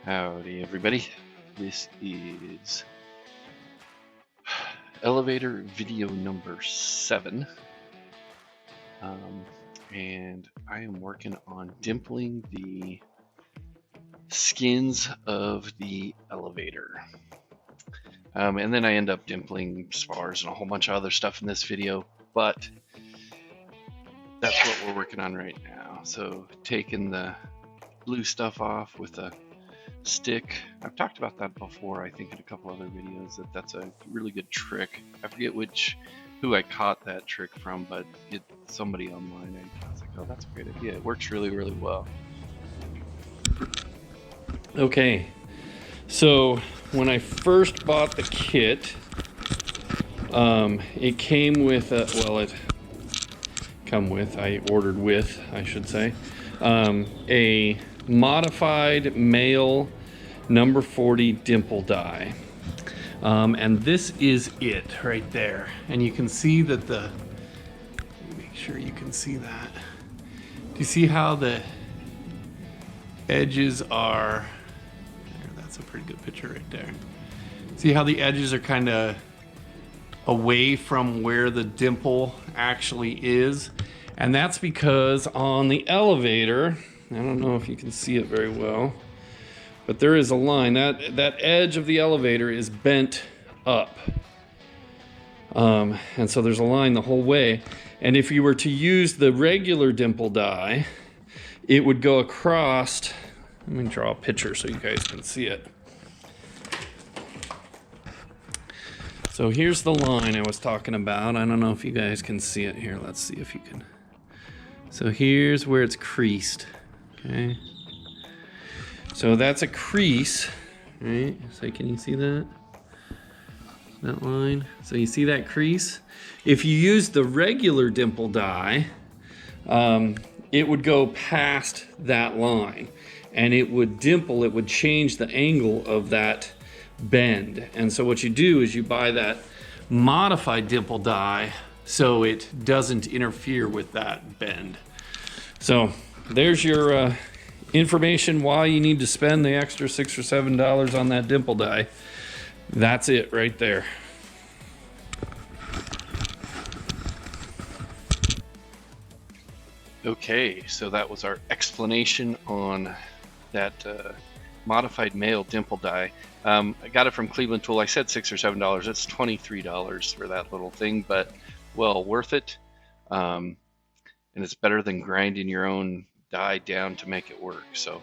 Howdy, everybody. This is elevator video number 7. And I am working on dimpling the skins of the elevator. And then I end up dimpling spars and a whole bunch of other stuff in this video, but that's what we're working on right now. So taking the blue stuff off with a stick. I've talked about that before, I think in a couple other videos, that's a really good trick. I forget who I caught that trick from, but somebody online, I was like, oh, that's a great idea. It works really, really well. Okay, so when I first bought the kit, it came with I ordered with, I should say, a modified male number 40 dimple die. And this is it right there. And you can see that make sure you can see that. Do you see how the edges are, that's a pretty good picture right there. See how the edges are kind of away from where the dimple actually is? And that's because on the elevator, I don't know if you can see it very well, but there is a line. That edge of the elevator is bent up. And so there's a line the whole way. And if you were to use the regular dimple die, it would go across. Let me draw a picture so you guys can see it. So here's the line I was talking about. I don't know if you guys can see it here. Let's see if you can. So here's where it's creased. Okay. So that's a crease, right? So can you see that? That line? So you see that crease? If you use the regular dimple die, it would go past that line and it would dimple, it would change the angle of that bend. And so what you do is you buy that modified dimple die so it doesn't interfere with that bend. So there's your information why you need to spend the extra $6 or $7 on that dimple die. That's it right there. Okay, so that was our explanation on that modified male dimple die. I got it from Cleveland Tool. I said $6 or $7. It's $23 for that little thing, but well worth it. And it's better than grinding your own die down to make it work. So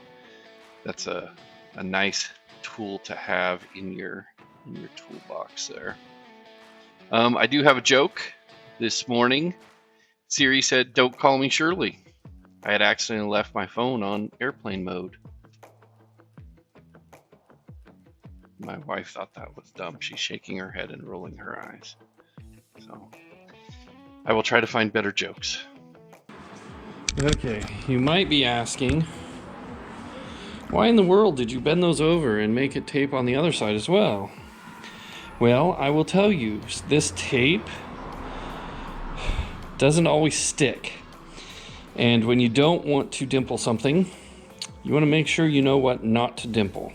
that's a nice tool to have in your toolbox there. I do have a joke this morning. Siri said, "Don't call me Shirley." I had accidentally left my phone on airplane mode. My wife thought that was dumb. She's shaking her head and rolling her eyes. So I will try to find better jokes. Okay, you might be asking, why in the world did you bend those over and make it tape on the other side as well? Well, I will tell you, this tape doesn't always stick. And when you don't want to dimple something, you want to make sure you know what not to dimple.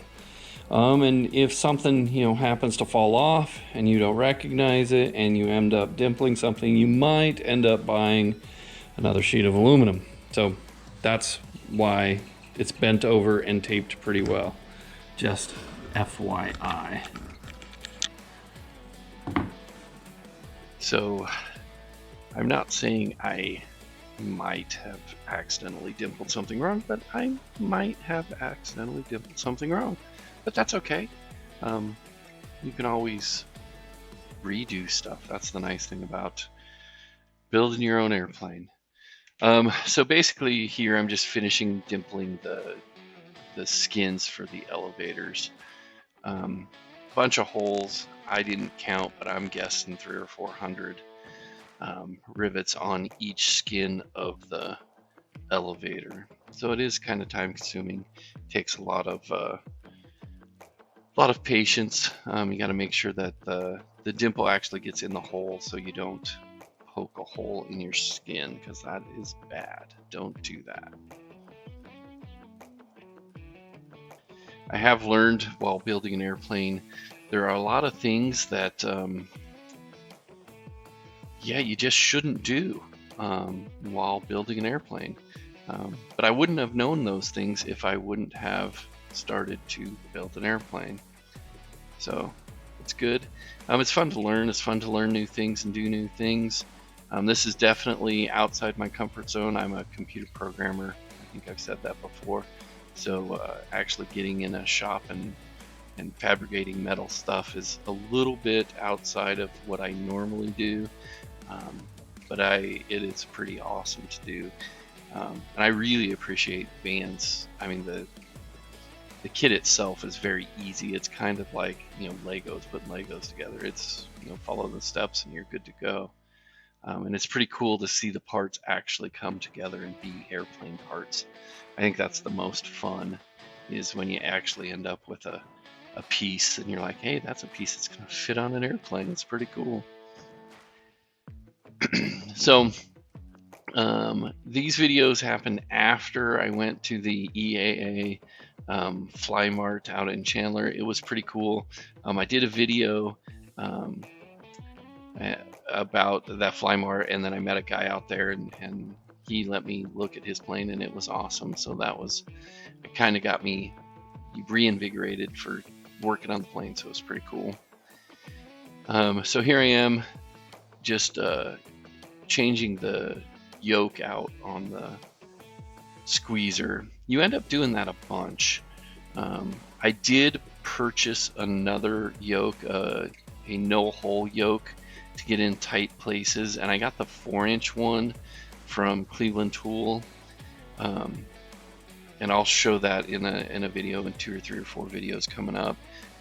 And if something, happens to fall off and you don't recognize it and you end up dimpling something, you might end up buying another sheet of aluminum. So that's why it's bent over and taped pretty well. Just FYI. So I'm not saying I might have accidentally dimpled something wrong, but I might have accidentally dimpled something wrong. But that's okay. You can always redo stuff. That's the nice thing about building your own airplane. So basically here I'm just finishing dimpling the skins for the elevators. Bunch of holes. I didn't count, but I'm guessing 300 or 400 rivets on each skin of the elevator. So it is kind of time consuming. It takes a lot of patience. You got to make sure that the dimple actually gets in the hole so you don't poke a hole in your skin, because that is bad. Don't do that. I have learned while building an airplane, there are a lot of things that, yeah, you just shouldn't do while building an airplane. But I wouldn't have known those things if I wouldn't have started to build an airplane. So it's good. It's fun to learn. It's fun to learn new things and do new things. This is definitely outside my comfort zone. I'm a computer programmer. I think I've said that before. So actually getting in a shop and fabricating metal stuff is a little bit outside of what I normally do. But it is pretty awesome to do. And I really appreciate Van's. I mean, the kit itself is very easy. It's kind of like, Legos, putting Legos together. It's, follow the steps and you're good to go. And it's pretty cool to see the parts actually come together and be airplane parts. I think that's the most fun, is when you actually end up with a piece and you're like, hey, that's a piece that's going to fit on an airplane. It's pretty cool. So these videos happened after I went to the EAA Fly Mart out in Chandler. It was pretty cool. I did a video about that Fly Mart, and then I met a guy out there, and he let me look at his plane, and it was awesome. So it kind of got me reinvigorated for working on the plane, so it was pretty cool. So here I am, just changing the yoke out on the squeezer. You end up doing that a bunch. I did purchase another yoke, a no-hole yoke, to get in tight places, and I got the 4-inch one from Cleveland Tool, and I'll show that in a video, in 2 or 3 or 4 videos coming up.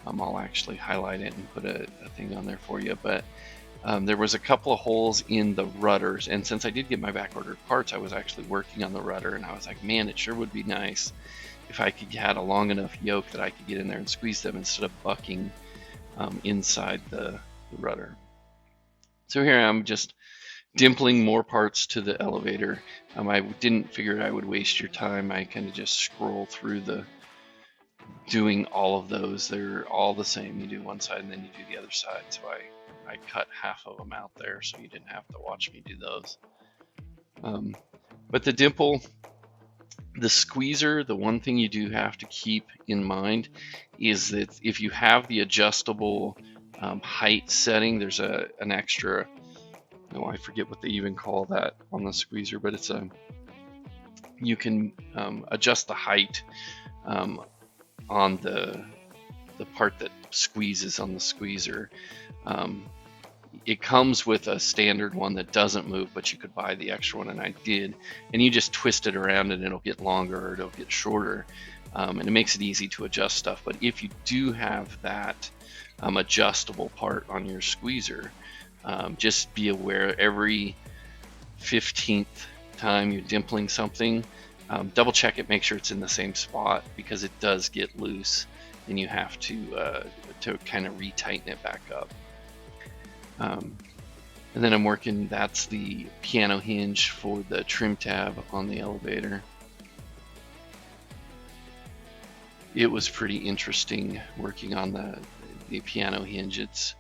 I'll actually highlight it and put a thing on there for you. But there was a couple of holes in the rudders, and since I did get my back ordered parts, I was actually working on the rudder, and I was like, man, it sure would be nice if I could had a long enough yoke that I could get in there and squeeze them instead of bucking inside the rudder. So here I'm just dimpling more parts to the elevator. I didn't figure I would waste your time. I kind of just scroll through doing all of those. They're all the same. You do one side and then you do the other side. So I cut half of them out there so you didn't have to watch me do those. But the dimple, the squeezer, the one thing you do have to keep in mind is that if you have the adjustable height setting, there's an extra, I forget what they even call that on the squeezer, but it's you can adjust the height on the part that squeezes on the squeezer. It comes with a standard one that doesn't move, but you could buy the extra one, and I did. And you just twist it around and it'll get longer or it'll get shorter. And it makes it easy to adjust stuff. But if you do have that adjustable part on your squeezer, just be aware every 15th time you're dimpling something, double check it, make sure it's in the same spot, because it does get loose and you have to kind of retighten it back up. And then I'm working, that's the piano hinge for the trim tab on the elevator. It was pretty interesting working on the piano hinge. It's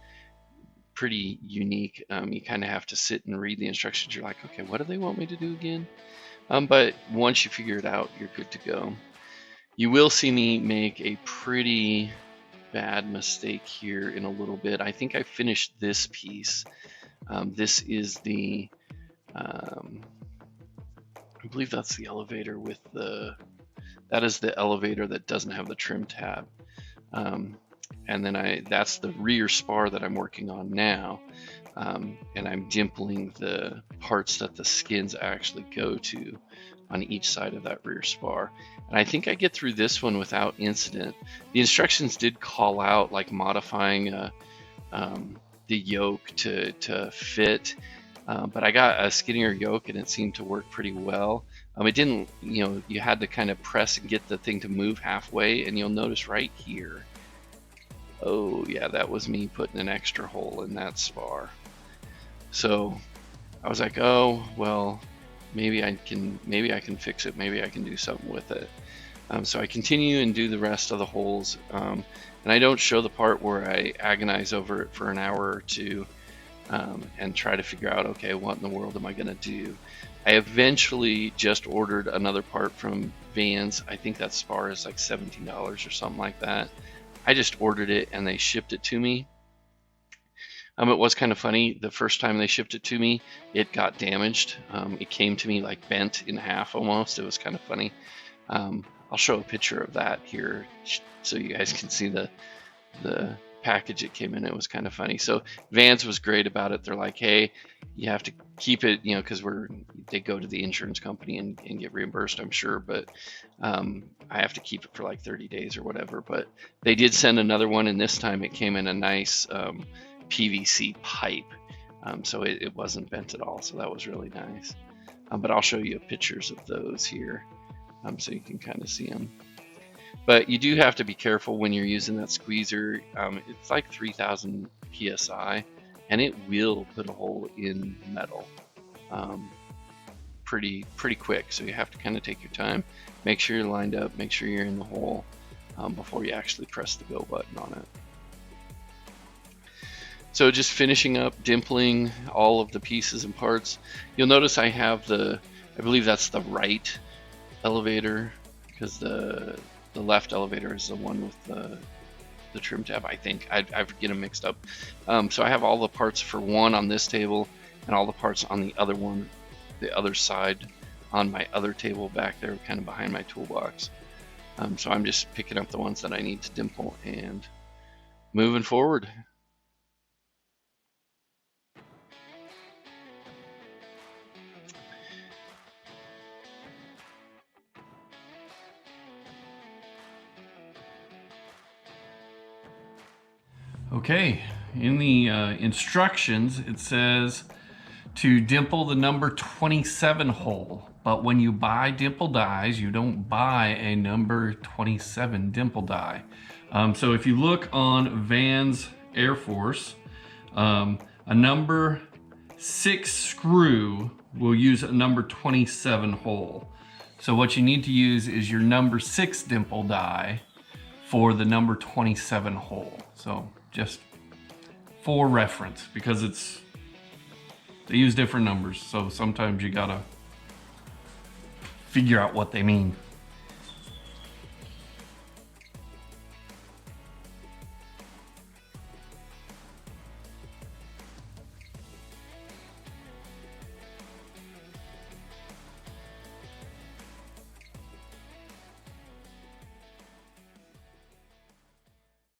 pretty unique. You kind of have to sit and read the instructions. You're like, okay, what do they want me to do again? But once you figure it out, you're good to go. You will see me make a pretty bad mistake here in a little bit. I think I finished this piece. This is the, I believe that's the elevator with that is the elevator that doesn't have the trim tab. And then that's the rear spar that I'm working on now. And I'm dimpling the parts that the skins actually go to on each side of that rear spar. And I think I get through this one without incident. The instructions did call out like modifying the yoke to fit, but I got a skinnier yoke and it seemed to work pretty well. It didn't, you had to kind of press and get the thing to move halfway, and you'll notice right here, oh yeah, that was me putting an extra hole in that spar. So I was like, oh well, maybe I can fix it, maybe I can do something with it. So I continue and do the rest of the holes, and I don't show the part where I agonize over it for an hour or two, and try to figure out, okay, what in the world am I going to do? I eventually just ordered another part from Vans. I think that spar is like $17 or something like that. I just ordered it and they shipped it to me. It was kind of funny. The first time they shipped it to me, it got damaged. It came to me like bent in half almost. It was kind of funny. I'll show a picture of that here so you guys can see the package it came in. It was kind of funny. So Vans was great about it. They're like, hey, you have to keep it, you know, because they go to the insurance company and get reimbursed, I'm sure, but I have to keep it for like 30 days or whatever. But they did send another one, and this time it came in a nice PVC pipe, so it wasn't bent at all. So that was really nice. But I'll show you pictures of those here, so you can kind of see them. But you do have to be careful when you're using that squeezer. It's like 3,000 psi, and it will put a hole in metal pretty quick. So you have to kind of take your time, make sure you're lined up, make sure you're in the hole before you actually press the go button on it. So just finishing up dimpling all of the pieces and parts. You'll notice I have I believe that's the right elevator, because the left elevator is the one with the trim tab, I think. I get them mixed up. So I have all the parts for one on this table and all the parts on the other one, the other side, on my other table back there, kind of behind my toolbox. So I'm just picking up the ones that I need to dimple and moving forward. Okay, in the instructions it says to dimple the number 27 hole, but when you buy dimple dies, you don't buy a number 27 dimple die. So if you look on Vans Air Force, a number 6 screw will use a number 27 hole. So what you need to use is your number 6 dimple die for the number 27 hole. So just for reference, because they use different numbers, so sometimes you gotta figure out what they mean.